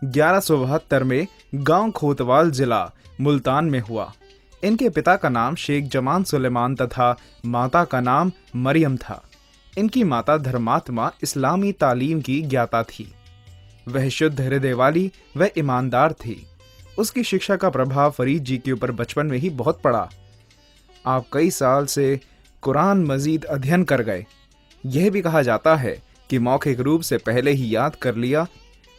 1172 में गांव खोतवाल जिला मुल्तान में हुआ। इनके पिता का नाम शेख जमान सुलेमान तथा माता का नाम मरियम था। इनकी माता धर्मात्मा इस्लामी तालीम की ज्ञाता थी। वह शुद्ध हृदय वाली व ईमानदार थी। उसकी शिक्षा का प्रभाव फरीद जी के ऊपर बचपन में ही बहुत पड़ा। आप कई साल से कुरान मजीद अध्ययन कर गए। यह भी कहा जाता है कि मौखिक रूप से पहले ही याद कर लिया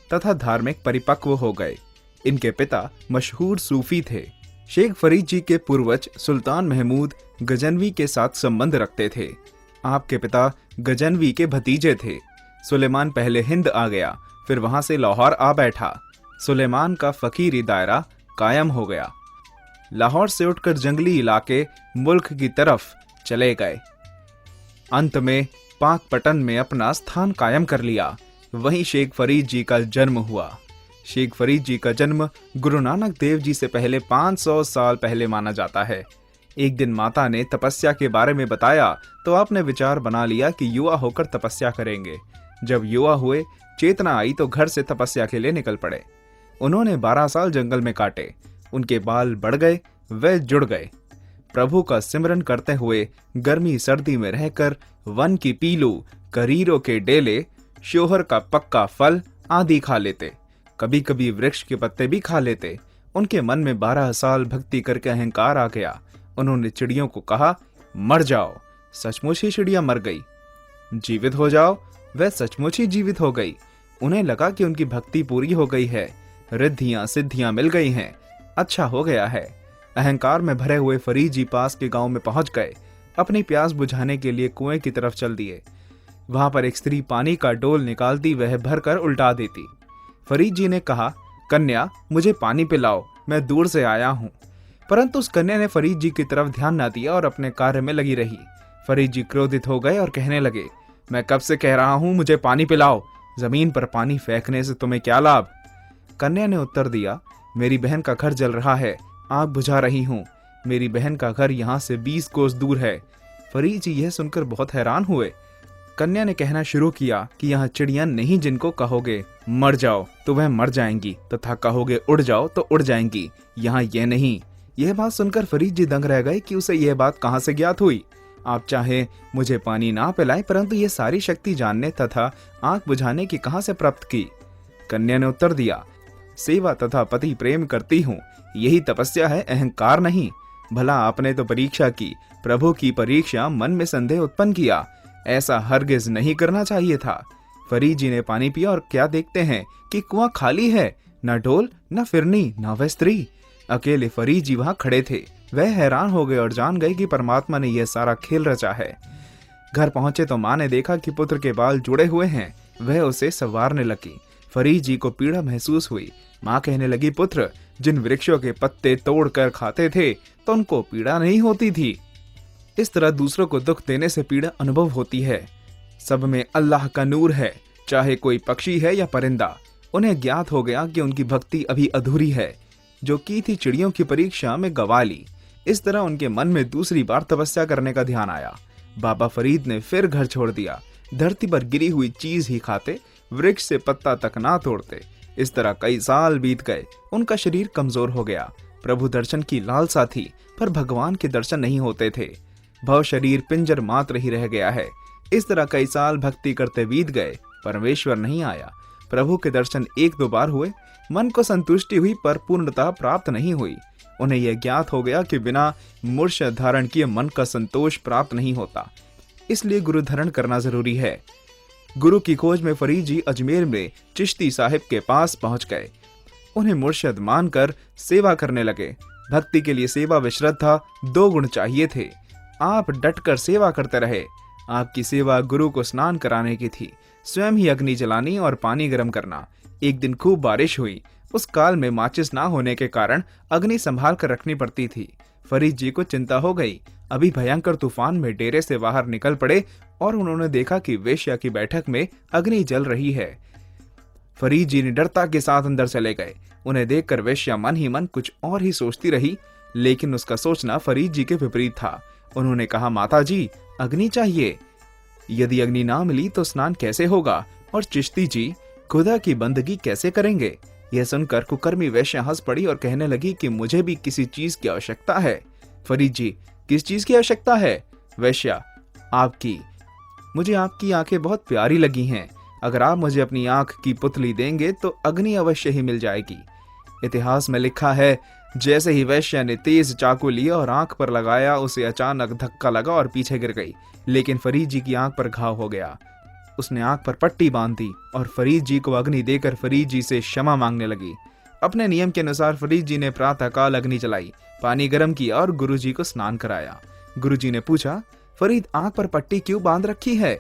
तथा धार्मिक परिपक्व हो गए। इनके पिता मशहूर सूफी थे। शेख फरीद जी के पूर्वज सुल्तान महमूद गजनवी के साथ संबंध रखते थे। आपके पिता गजनवी के भतीजे थे। सुलेमान पहले हिंद आ गया, फिर वहां से लाहौर आ बैठा। सुलेमान का फकीरी दायरा कायम हो गया। लाहौर से उठकर जंगली इलाके मुल्क की तरफ चले गए। अंत में पाकपटन में अपना स्थान कायम कर लिया। वहीं शेख फरीद जी का जन्म हुआ। शेख फरीद जी का जन्म गुरु नानक देव जी से पहले 500 साल पहले माना जाता है। एक दिन माता ने तपस्या के बारे में बताया तो आपने विचार बना लिया कि युवा होकर तपस्या करेंगे। जब युवा हुए, चेतना आई तो घर से तपस्या के लिए निकल पड़े। उन्होंने 12 साल जंगल में काटे। उनके बाल बढ़ गए, वे जुड़ गए। प्रभु का सिमरन करते हुए गर्मी सर्दी में रहकर वन की पीलू, करीरों के डेले, शोहर का पक्का फल आदि खा लेते। कभी कभी वृक्ष के पत्ते भी खा लेते। उनके मन में 12 साल भक्ति करके अहंकार आ गया। उन्होंने चिड़ियों को कहा, मर जाओ। सचमुच ही चिड़िया मर गई। जीवित हो जाओ। वह सचमुच ही जीवित हो गई। उन्हें लगा कि उनकी भक्ति पूरी हो गई है, रिद्धियां सिद्धियां मिल गई हैं, अच्छा हो गया है। अहंकार में भरे हुए फरीद जी पास के गांव में पहुंच गए। अपनी प्यास बुझाने के लिए कुएं की तरफ चल दिए। वहां पर एक स्त्री पानी का डोल निकालती, वह भरकर उल्टा देती। फरीद जी ने कहा, कन्या मुझे पानी पिलाओ, मैं दूर से आया हूँ। परंतु उस कन्या ने फरीद जी की तरफ ध्यान न दिया और अपने कार्य में लगी रही। फरीद जी क्रोधित हो गए और कहने लगे, मैं कब से कह रहा हूँ मुझे पानी पिलाओ, जमीन पर पानी फेंकने से तुम्हें क्या लाभ। कन्या ने उत्तर दिया, मेरी बहन का घर जल रहा है, आग बुझा रही हूँ। मेरी बहन का घर यहाँ से 20 कोस दूर है। फरीद जी यह सुनकर बहुत हैरान हुए। कन्या ने कहना शुरू किया कि यहाँ चिड़ियां नहीं, जिनको कहोगे मर जाओ तो वह मर जाएंगी तथा कहोगे उड़ जाओ तो उड़ जाएंगी, यहाँ यह नहीं। यह बात सुनकर फरीद जी दंग रह गए कि उसे यह बात कहाँ से ज्ञात हुई। आप चाहे मुझे पानी ना पिलाएं, परंतु ये सारी शक्ति जानने तथा आंख बुझाने की कहां से प्राप्त की। कन्या ने उत्तर दिया, सेवा तथा पति प्रेम करती हूँ, यही तपस्या है, अहंकार नहीं। भला आपने तो परीक्षा की, प्रभु की परीक्षा, मन में संदेह उत्पन्न किया, ऐसा हरगिज नहीं करना चाहिए था। फरीद जी ने पानी पिया और क्या देखते हैं कि कुआं खाली है, न डोल न फिरनी न वह स्त्री। अकेले फरीद जी वहां खड़े थे। वह हैरान हो गए और जान गए कि परमात्मा ने यह सारा खेल रचा है। घर पहुंचे तो मां ने देखा कि पुत्र के बाल जुड़े हुए हैं। वह उसे संवारने लगी। फरीद जी को पीड़ा महसूस हुई। मां कहने लगी, पुत्र जिन वृक्षों के पत्ते तोड़कर खाते थे तो उनको पीड़ा नहीं होती थी। इस तरह दूसरों को दुख देने से पीड़ा अनुभव होती है। सब में अल्लाह का नूर है, चाहे कोई पक्षी है या परिंदा। उन्हें ज्ञात हो गया कि उनकी भक्ति अभी अधूरी है, जो की थी चिड़ियों की परीक्षा में गवा ली। इस तरह उनके मन में दूसरी बार तपस्या करने का ध्यान आया। बाबा फरीद ने फिर घर छोड़ दिया। धरती पर गिरी हुई चीज ही खाते, वृक्ष से पत्ता तक ना तोड़ते। इस तरह कई साल बीत गए। उनका शरीर कमजोर हो गया। प्रभु दर्शन की लालसा थी, पर भगवान के दर्शन नहीं होते थे। भव शरीर पिंजर मात्र ही रह गया है। इस तरह कई साल भक्ति करते बीत गए, परमेश्वर नहीं आया। प्रभु के दर्शन 1-2 बार हुए, मन को संतुष्टि हुई, पर पूर्णता प्राप्त नहीं हुई। उन्हें यह ज्ञात हो गया कि बिना मूर्छा धारण किए मन का संतोष प्राप्त नहीं होता, इसलिए गुरु धारण करना जरूरी है। गुरु की खोज में फरीद जी अजमेर में चिश्ती साहिब के पास पहुंच गए। उन्हें मुर्शद मानकर सेवा करने लगे। भक्ति के लिए सेवा व श्रद्धा 2 गुण चाहिए थे। आप डटकर सेवा करते रहे। आपकी सेवा गुरु को स्नान कराने की थी, स्वयं ही अग्नि जलानी और पानी गर्म करना। एक दिन खूब बारिश हुई। उस काल में माचिस ना होने के कारण अग्नि संभाल कर रखनी पड़ती थी। फरीद जी को चिंता हो गई। अभी भयंकर तूफान में डेरे से बाहर निकल पड़े और उन्होंने देखा कि वेश्या की बैठक में अग्नि जल रही है। फरीद जी निडरता के साथ अंदर चले गए। उन्हें देखकर वेश्या मन ही मन कुछ और ही सोचती रही, लेकिन उसका सोचना फरीद जी के विपरीत था। उन्होंने कहा, माता जी अग्नि चाहिए। यदि अग्नि ना मिली तो स्नान कैसे होगा, और चिश्ती जी खुदा की बंदगी कैसे करेंगे। यह सुनकर कुकर्मी वैश्या हंस पड़ी और कहने लगी कि मुझे भी किसी चीज की आवश्यकता है। फरीद जी, किस चीज की आवश्यकता है? वैश्या, आपकी। मुझे आपकी आंखें बहुत प्यारी लगी हैं। अगर आप मुझे अपनी आंख की पुतली देंगे तो अग्नि अवश्य ही मिल जाएगी। इतिहास में लिखा है, जैसे ही वैश्या ने तेज चाकू लिया और आंख पर लगाया, उसे अचानक धक्का लगा और पीछे गिर गई। लेकिन फरीद जी की आंख पर घाव हो गया। उसने आंख पर पट्टी बांध दी और फरीद जी को अग्नि देकर फरीद जी से क्षमा मांगने लगी। अपने नियम के अनुसार फरीद जी ने प्रातःकाल अग्नि जलाई, पानी गर्म किया और गुरुजी को स्नान कराया। गुरुजी ने पूछा, फरीद, आंख पर पट्टी क्यों बांध रखी है?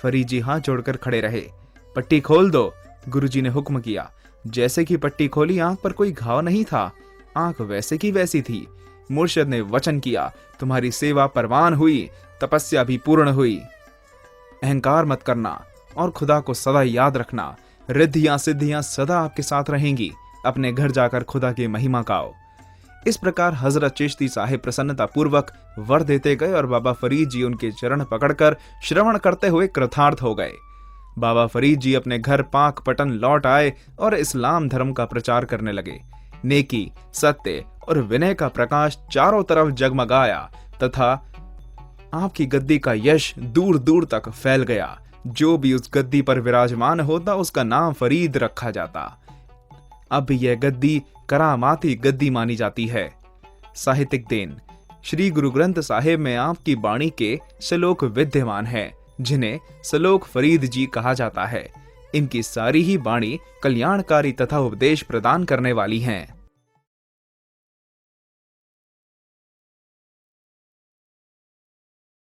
फरीद जी हाथ जोड़कर खड़े रहे। पट्टी खोल दो, गुरुजी ने हुक्म किया। जैसे कि पट्टी खोली, आंख पर कोई घाव नहीं था। आंख वैसे की वैसी थी। मुर्शिद ने वचन किया, तुम्हारी सेवा परवान हुई, तपस्या भी पूर्ण हुई। अहंकार मत करना और खुदा को सदा याद रखना। रिद्धियां सिद्धियां सदा आपके साथ रहेंगी। अपने घर जाकर खुदा की महिमा गाओ। इस प्रकार हजरत चिश्ती साहिब प्रसन्नता पूर्वक वर देते गए और बाबा फरीद जी उनके चरण पकड़कर श्रवण करते हुए कृतार्थ हो गए। बाबा फरीद जी अपने घर पाक पटन लौट आए और इस्लाम धर्म का प्रचार करने लगे। नेकी, सत्य और विनय का प्रकाश चारों तरफ जगमगाया तथा आपकी गद्दी का यश दूर दूर तक फैल गया। जो भी उस गद्दी पर विराजमान होता, उसका नाम फरीद रखा जाता। अब भी यह गद्दी करामाती गद्दी मानी जाती है। साहित्यिक देन, श्री गुरु ग्रंथ साहिब में आपकी बाणी के श्लोक विद्यमान हैं, जिन्हें श्लोक फरीद जी कहा जाता है। इनकी सारी ही बाणी कल्याणकारी तथा उपदेश प्रदान करने वाली हैं।